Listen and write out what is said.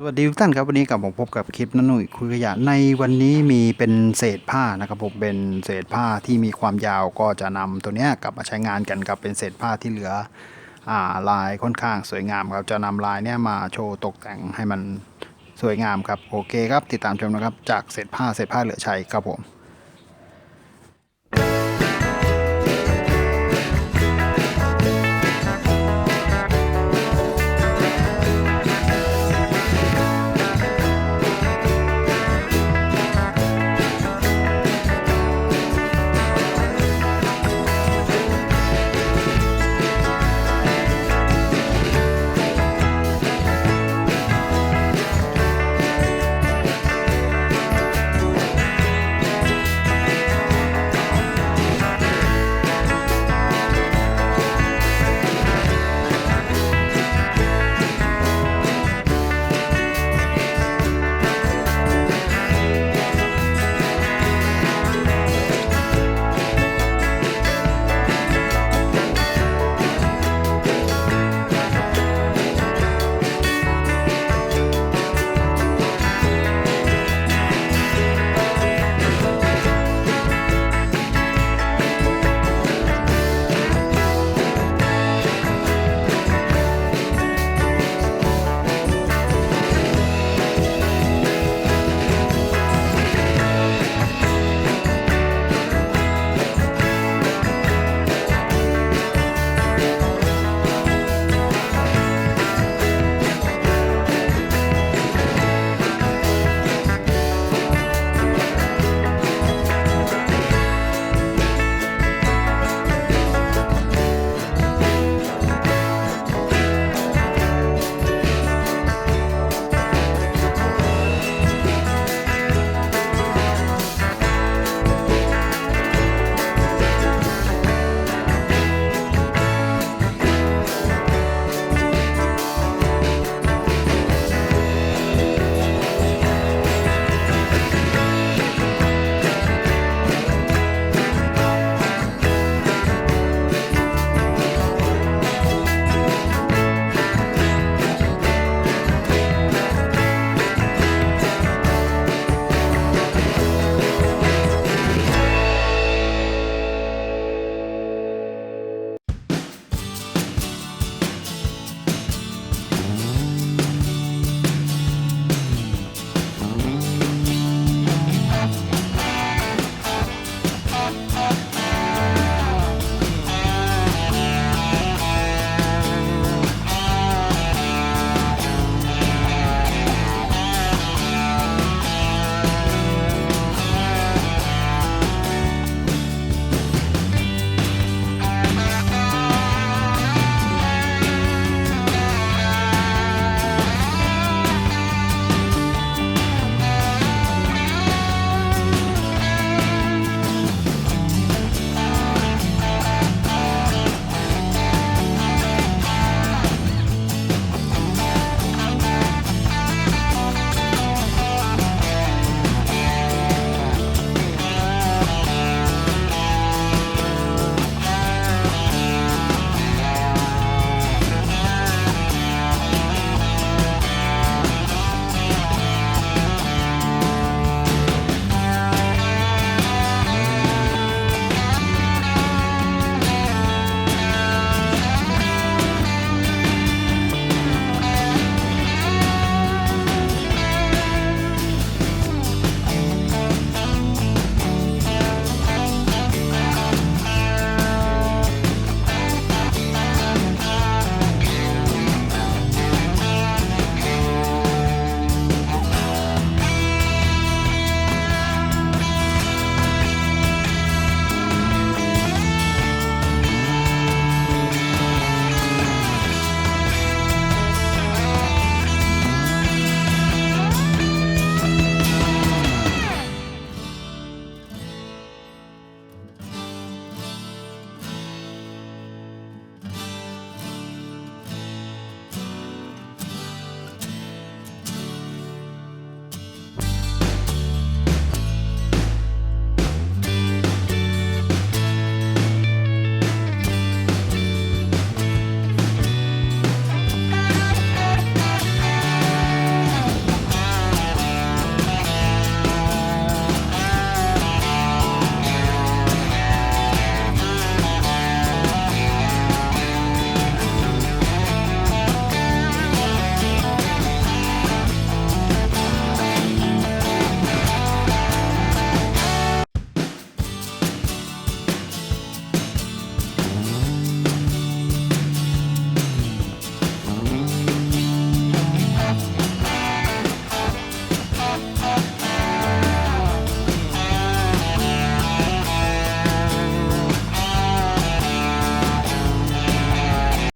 สวัสดีทุกท่านครับวันนี้กับผมพบกับคลิปหนุ่ยคุยขยะในวันนี้มีเป็นเศษผ้านะครับผมเป็นเศษผ้าที่มีความยาวก็จะนำตัวเนี้ยกลับมาใช้งานกันครับเป็นเศษผ้าที่เหลือลายค่อนข้างสวยงามครับจะนำลายเนี้ยมาโชว์ตกแต่งให้มันสวยงามครับโอเคครับติดตามชมนะครับจากเศษผ้าเหลือใช้ครับผม